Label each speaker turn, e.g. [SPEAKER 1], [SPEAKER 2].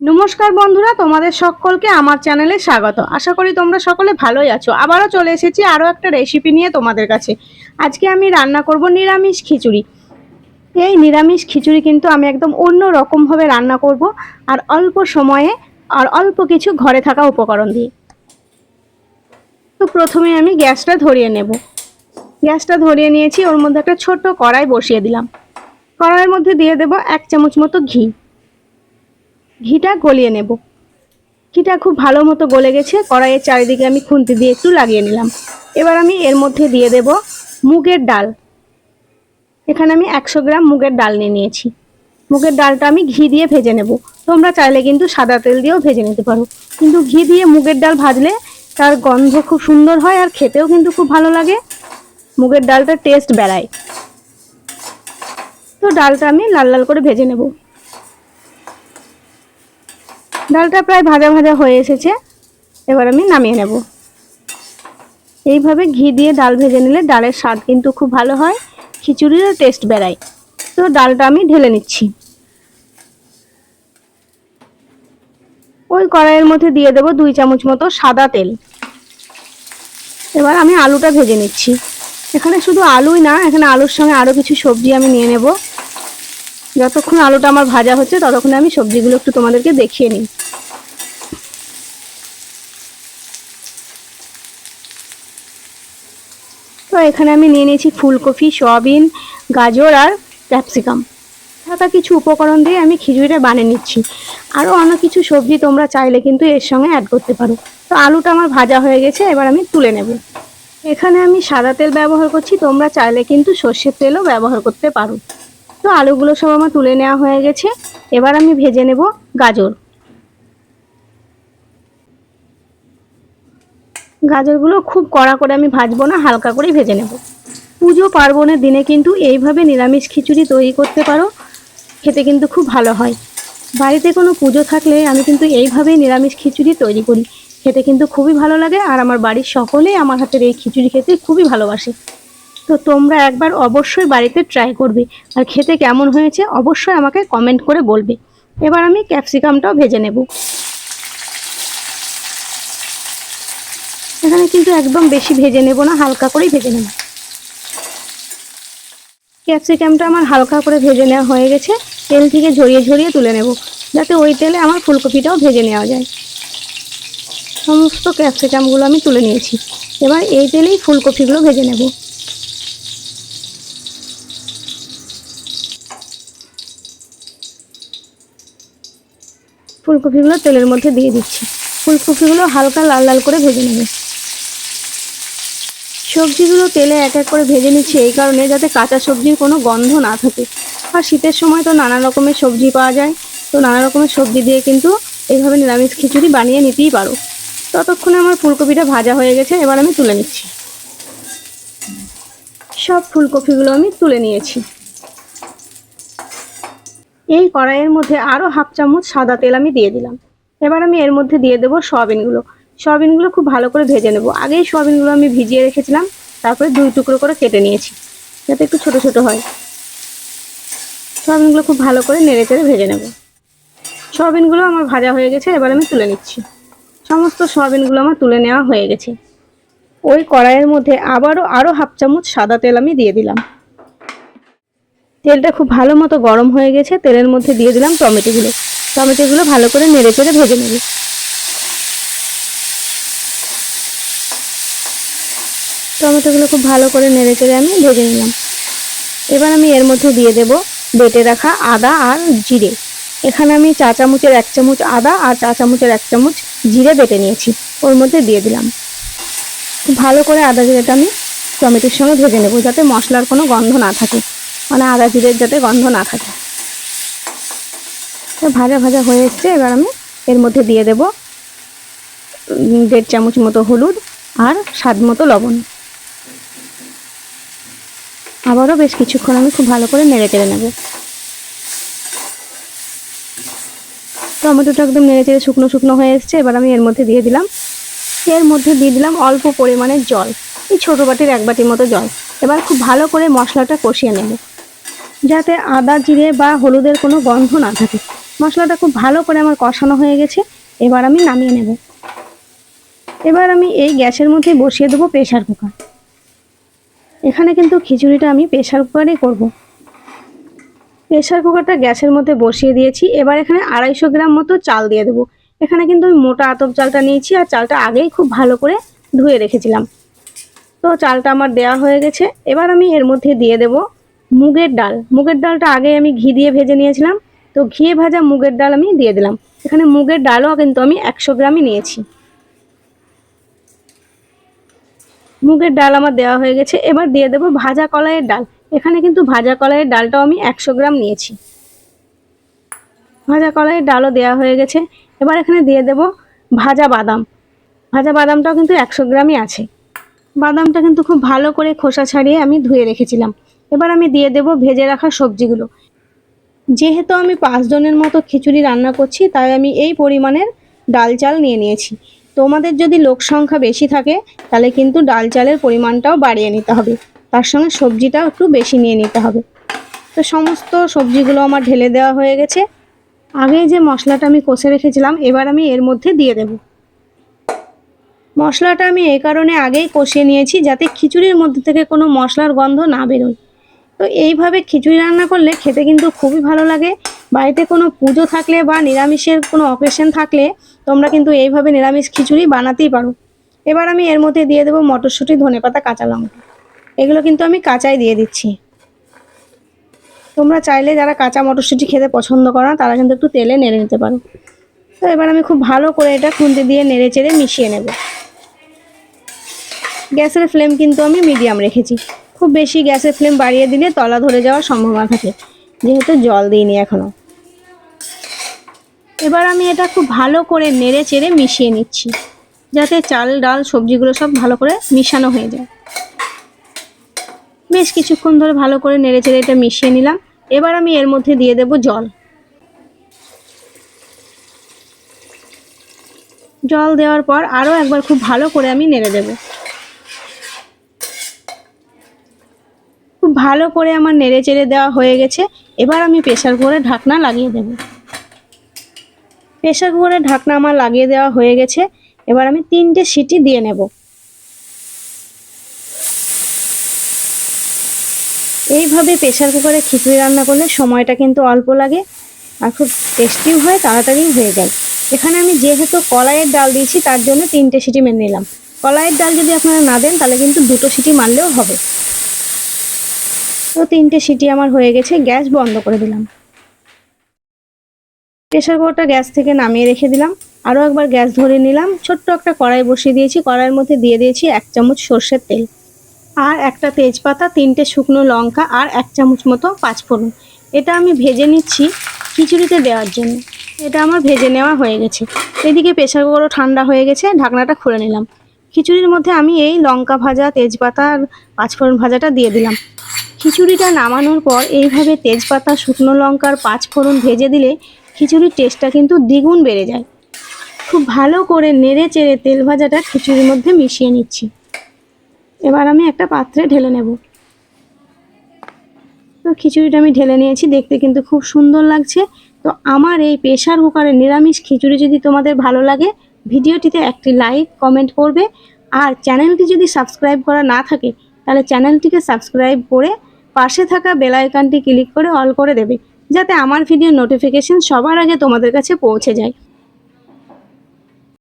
[SPEAKER 1] নমস্কার বন্ধুরা, তোমাদের সকলকে আমার চ্যানেলে স্বাগত। আশা করি তোমরা সকলে ভালোই আছো। আবারও চলে এসেছি আরও একটা রেসিপি নিয়ে তোমাদের কাছে। আজকে আমি রান্না করব নিরামিষ খিচুড়ি। এই নিরামিষ খিচুড়ি কিন্তু আমি একদম অন্য রকমভাবে রান্না করব, আর অল্প সময়ে আর অল্প কিছু ঘরে থাকা উপকরণ দিয়ে। তো প্রথমে আমি গ্যাসটা ধরিয়ে নেব। গ্যাসটা ধরিয়ে নিয়েছি, ওর মধ্যে একটা ছোট্ট কড়াই বসিয়ে দিলাম। কড়াইয়ের মধ্যে দিয়ে দেব 1 চামচ মতো ঘি। ঘিটা গলিয়ে নেব। ঘিটা খুব ভালো মতো গলে গেছে। কড়াইয়ের চারিদিকে আমি খুন্তি দিয়ে একটু লাগিয়ে নিলাম। এবার আমি এর মধ্যে দিয়ে দেব মুগের ডাল। এখানে আমি 100 গ্রাম মুগের ডাল নিয়ে নিয়েছি। মুগের ডালটা আমি ঘি দিয়ে ভেজে নেব। তোমরা চাইলে কিন্তু সাদা তেল দিয়েও ভেজে নিতে পারো, কিন্তু ঘি দিয়ে মুগের ডাল ভাজলে তার গন্ধ খুব সুন্দর হয়, আর খেতেও কিন্তু খুব ভালো লাগে। মুগের ডালটার টেস্ট বেড়ায়। তো ডালটা আমি লাল লাল করে ভেজে নেব। ডালটা প্রায় ভাজা ভাজা হয়ে এসেছে। এবার আমি নামিয়ে নেব। এইভাবে ঘি দিয়ে ডাল ভেজে নিলে ডালের স্বাদ কিন্তু খুব ভালো হয়, খিচুড়িরও টেস্ট বেড়ায়। তো ডালটা আমি ঢেলে নিচ্ছি। ওই কড়াইয়ের মধ্যে দিয়ে দেব 2 চামচ মতো সাদা তেল। এবার আমি আলুটা ভেজে নিচ্ছি। এখানে শুধু আলুই না, এখানে আলুর সঙ্গে আরও কিছু সবজি আমি নিয়ে নেব। যতক্ষণ আলুটা আমার ভাজা হচ্ছে ততক্ষণে আমি সবজিগুলো একটু তোমাদেরকে দেখিয়ে নিই। তো এখানে আমি নিয়ে নিয়েছি ফুলকপি, সয়াবিন, গাজর আর ক্যাপসিকাম। থাকা কিছু উপকরণ দিয়ে আমি খিচুড়িটা বানিয়ে নিচ্ছি। আরও অন্য কিছু সবজি তোমরা চাইলে কিন্তু এর সঙ্গে অ্যাড করতে পারো। তো আলুটা আমার ভাজা হয়ে গেছে, এবার আমি তুলে নেব। এখানে আমি সাদা তেল ব্যবহার করছি, তোমরা চাইলে কিন্তু সর্ষের তেলও ব্যবহার করতে পারো। তো আলুগুলো সব আমার তুলে নেওয়া হয়ে গেছে। এবার আমি ভেজে নেব গাজর। গাজরগুলো খুব কড়া করে আমি ভাজবো না, হালকা করেই ভেজে নেব। পুজো পার্বণের দিনে কিন্তু এইভাবে নিরামিষ খিচুড়ি তৈরি করতে পারো, খেতে কিন্তু খুব ভালো হয়। বাড়িতে কোনো পুজো থাকলে আমি কিন্তু এইভাবেই নিরামিষ খিচুড়ি তৈরি করি। খেতে কিন্তু খুবই ভালো লাগে, আর আমার বাড়ির সকলেই আমার হাতের এই খিচুড়ি খেতে খুবই ভালোবাসে। তো তোমরা একবার অবশ্যই বাড়িতে ট্রাই করবে, আর খেতে কেমন হয়েছে অবশ্যই আমাকে কমেন্ট করে বলবে। এবার আমি ক্যাপসিকামটাও ভেজে নেব। এখানে কিন্তু একদম বেশি ভেজে নেব না, হালকা করেই ভেজে নেব। ক্যাপসিকামটা আমার হালকা করে ভেজে নেওয়া হয়ে গেছে। তেল থেকে ঝরিয়ে ঝরিয়ে তুলে নেব, যাতে ওই তেলে আমার ফুলকপিটাও ভেজে নেওয়া যায়। সমস্ত ক্যাপসিকামগুলো আমি তুলে নিয়েছি। এবার এই তেলেই ফুলকপিগুলো ভেজে নেব। ফুলকপিগুলো তেলের মধ্যে দিয়ে দিচ্ছি। ফুলকপিগুলো হালকা লাল লাল করে ভেজে নেব। সবজিগুলো তেলে এক এক করে ভেজে নিচ্ছি এই কারণে, যাতে কাঁচা সবজির কোনো গন্ধ না থাকে। আর শীতের সময় তো নানা রকমের সবজি পাওয়া যায়। তো নানা রকমের সবজি দিয়ে কিন্তু এইভাবে নিরামিষ খিচুড়ি বানিয়ে নিতেই পারো। ততক্ষণে আমার ফুলকপিটা ভাজা হয়ে গেছে, এবার আমি তুলে নিচ্ছি। সব ফুলকপিগুলো আমি তুলে নিয়েছি। এই কড়াইয়ের মধ্যে আরও হাফ চামচ সাদা তেল আমি দিয়ে দিলাম। এবার আমি এর মধ্যে দিয়ে দেবো সয়াবিনগুলো। সয়াবিনগুলো খুব ভালো করে ভেজে নেব। আগেই সয়াবিনগুলো আমি ভিজিয়ে রেখেছিলাম, তারপরে 2 টুকরো করে কেটে নিয়েছি, যাতে একটু ছোট ছোট হয়। সয়াবিনগুলো খুব ভালো করে নেড়ে চেড়ে ভেজে নেব। সয়াবিনগুলো আমার ভাজা হয়ে গেছে, এবার আমি তুলে নিচ্ছি। সমস্ত সয়াবিনগুলো আমার তুলে নেওয়া হয়ে গেছে। ওই কড়াইয়ের মধ্যে আরও হাফ চামচ সাদা তেল আমি দিয়ে দিলাম। তেলটা খুব ভালো মতো গরম হয়ে গেছে। তেলের মধ্যে দিয়ে দিলাম টমেটোগুলো। টমেটোগুলো ভালো করে নেড়ে চেড়ে ভেজে নেব। টমেটোগুলো খুব ভালো করে নেড়ে চেড়ে আমি ভেজে নিলাম। এবার আমি এর মধ্যে দিয়ে দেব বেটে রাখা আদা আর জিরে। এখানে আমি চা চামচের 1 চামচ আদা আর চা চামচের 1 চামচ জিরে বেটে নিয়েছি, ওর মধ্যে দিয়ে দিলাম। খুব ভালো করে আদা জিরেটা আমি টমেটোর সঙ্গে ভেজে নেব, যাতে মশলার কোনো গন্ধ না থাকে, মানে আদা জিরের যাতে গন্ধ না থাকে। তো ভাজা ভাজা হয়ে এসছে। এবার আমি এর মধ্যে দিয়ে দেব 1.5 চামচ মতো হলুদ আর স্বাদ মতো লবণ। আবারও বেশ কিছুক্ষণ আমি খুব ভালো করে নেড়ে চেড়ে নেব। টমেটোটা একদম নেড়ে চেড়ে শুকনো শুকনো হয়ে এসছে। এবার আমি এর মধ্যে দিয়ে দিলাম অল্প পরিমাণের জল, এই ছোটো বাটির 1 বাটির মতো জল। এবার খুব ভালো করে মশলাটা কষিয়ে নেব, যাতে আদা জিরে বা হলুদের কোনো গন্ধ না থাকে। মশলাটা খুব ভালো করে আমার কষানো হয়ে গেছে, এবার আমি নামিয়ে নেব। এবার আমি এই গ্যাসের মধ্যে বসিয়ে দেবো প্রেসার কুকার। এখানে কিন্তু খিচুড়িটা আমি প্রেসার কুকারেই করব। প্রেসার কুকারটা গ্যাসের মধ্যে বসিয়ে দিয়েছি। এবার এখানে 250 গ্রাম মতো চাল দিয়ে দেবো। এখানে কিন্তু আমি মোটা আতপ চালটা নিয়েছি, আর চালটা আগেই খুব ভালো করে ধুয়ে রেখেছিলাম। তো চালটা আমার দেওয়া হয়ে গেছে। এবার আমি এর মধ্যে দিয়ে দেব মুগের ডাল। মুগের ডালটা আগে আমি ঘি দিয়ে ভেজে নিয়েছিলাম, তো ঘিয়ে ভাজা মুগের ডাল আমি দিয়ে দিলাম। এখানে মুগের ডালও কিন্তু আমি 100 গ্রামই নিয়েছি। মুগের ডাল আমার দেওয়া হয়ে গেছে। এবার দিয়ে দেব ভাজা কলাইয়ের ডাল। এখানে কিন্তু ভাজা কলাইয়ের ডালটাও আমি 100 গ্রাম নিয়েছি। ভাজা কলাইয়ের ডালও দেওয়া হয়ে গেছে। এবার এখানে দিয়ে দেব ভাজা বাদাম। ভাজা বাদামটাও কিন্তু 100 গ্রামই আছে। বাদামটা কিন্তু খুব ভালো করে খোসা ছাড়িয়ে আমি ধুয়ে রেখেছিলাম। এবার আমি দিয়ে দেব ভেজে রাখা সবজিগুলো। যেহেতু আমি 5 জনের মতো খিচুড়ি রান্না করছি, তাই আমি এই পরিমাণের ডাল চাল নিয়ে নিয়েছি। তোমাদের যদি লোক সংখ্যা বেশি থাকে তাহলে কিন্তু ডাল চালের পরিমাণটাও বাড়িয়ে নিতে হবে, তার সঙ্গে সবজিটাও একটু বেশি নিয়ে নিতে হবে। তো সমস্ত সবজিগুলো আমার ঢেলে দেওয়া হয়ে গেছে। আগে যে মশলাটা আমি কষে রেখেছিলাম, এবার আমি এর মধ্যে দিয়ে দেব। মশলাটা আমি এই কারণে আগেই কষিয়ে নিয়েছি যাতে খিচুড়ির মধ্যে থেকে কোনো মশলার গন্ধ না বেরোয়। তো এইভাবে খিচুড়ি রান্না করলে খেতে কিন্তু খুবই ভালো লাগে। বাড়িতে কোনো পুজো থাকলে বা নিরামিষের কোনো অকেশন থাকলে তোমরা কিন্তু এইভাবে নিরামিষ খিচুড়ি বানাতেই পারো। এবার আমি এর মধ্যে দিয়ে দেবো মটরশুঁটি, ধনেপাতা, কাঁচা লঙ্কা। এগুলো কিন্তু আমি কাঁচাই দিয়ে দিচ্ছি। তোমরা চাইলে যারা কাঁচা মটরশুঁটি খেতে পছন্দ করো না, তারা কিন্তু একটু তেলে নেড়ে নিতে পারো। তো এবার আমি খুব ভালো করে এটা খুন্তি দিয়ে নেড়ে চেড়ে মিশিয়ে নেব। গ্যাসের ফ্লেম কিন্তু আমি মিডিয়াম রেখেছি। খুব বেশি গ্যাসের ফ্লেম বাড়িয়ে দিলে তলা ধরে যাওয়ার সম্ভাবনা থাকে, যেহেতু জল দিইনি এখনো। এবার আমি এটা খুব ভালো করে নেড়ে চেড়ে মিশিয়ে নিচ্ছি, যাতে চাল ডাল সবজিগুলো সব ভালো করে মিশানো হয়ে যায়। বেশ কিছুক্ষণ ধরে ভালো করে নেড়ে চেড়ে এটা মিশিয়ে নিলাম। এবার আমি এর মধ্যে দিয়ে দেব জল। জল দেওয়ার পর আরও একবার খুব ভালো করে আমি নেড়ে দেব। খুব ভালো করে আমার নেড়ে চেড়ে দেওয়া হয়ে গেছে। এবার আমি প্রেসার কুকারে ঢাকনা লাগিয়ে দেব। প্রেসার কুকারে ঢাকনা আমার লাগিয়ে দেওয়া হয়ে গেছে। এবার আমি 3টে সিটি দিয়ে নেব। এইভাবে প্রেসার কুকারে খিচুড়ি রান্না করলে সময়টা কিন্তু অল্প লাগে, আর খুব টেস্টিও হয়, তাড়াতাড়ি হয়ে যায়। এখানে আমি যেহেতু কলাইয়ের ডাল দিয়েছি, তার জন্য 3টে সিটি মেরে নিলাম। কলাইয়ের ডাল যদি আপনারা না দেন তাহলে কিন্তু 2টো সিটি মারলেও হবে। তো 3টে সিটি আমার হয়ে গেছে। গ্যাস বন্ধ করে দিলাম। প্রেসার কুকারটা গ্যাস থেকে নামিয়ে রেখে দিলাম। আরও একবার গ্যাস ধরে নিলাম। ছোট্ট একটা কড়াই বসিয়ে দিয়েছি। কড়াইয়ের মধ্যে দিয়ে দিয়েছি 1 চামচ সর্ষের তেল, আর একটা তেজপাতা, 3টে শুকনো লঙ্কা, আর 1 চামচ মতো পাঁচফোড়ন। এটা আমি ভেজে নিচ্ছি খিচুড়িতে দেওয়ার জন্য। এটা আমার ভেজে নেওয়া হয়ে গেছে। এদিকে প্রেসার কুকারও ঠান্ডা হয়ে গেছে। ঢাকনাটা খুলে নিলাম। খিচুড়ির মধ্যে আমি এই লঙ্কা ভাজা, তেজপাতা আর পাঁচফোড়ন ভাজাটা দিয়ে দিলাম। খিচুড়িটা নামানোর পর এইভাবে তেজপাতা, শুকনো লঙ্কা আর পাঁচফোড়ন ভেজে দিলে খিচুড়ির টেস্টটা কিন্তু দ্বিগুণ বেড়ে যায়। খুব ভালো করে নেড়ে চেড়ে তেল ভাজাটা খিচুড়ির মধ্যে মিশিয়ে নিচ্ছি। এবার আমি একটা পাত্রে ঢেলে নেব। তো খিচুড়িটা আমি ঢেলে নিয়েছি। দেখতে কিন্তু খুব সুন্দর লাগছে। তো আমার এই প্রেসার কুকারের নিরামিষ খিচুড়ি যদি তোমাদের ভালো লাগে, ভিডিওটিতে একটি লাইক কমেন্ট করবে। আর চ্যানেলটি যদি সাবস্ক্রাইব করা না থাকে তাহলে চ্যানেলটিকে সাবস্ক্রাইব করে পাশে থাকা বেল আইকনটি ক্লিক করে অল করে দেবে, যাতে আমার ভিডিও নোটিফিকেশন সবার আগে তোমাদের কাছে পৌঁছে যায়।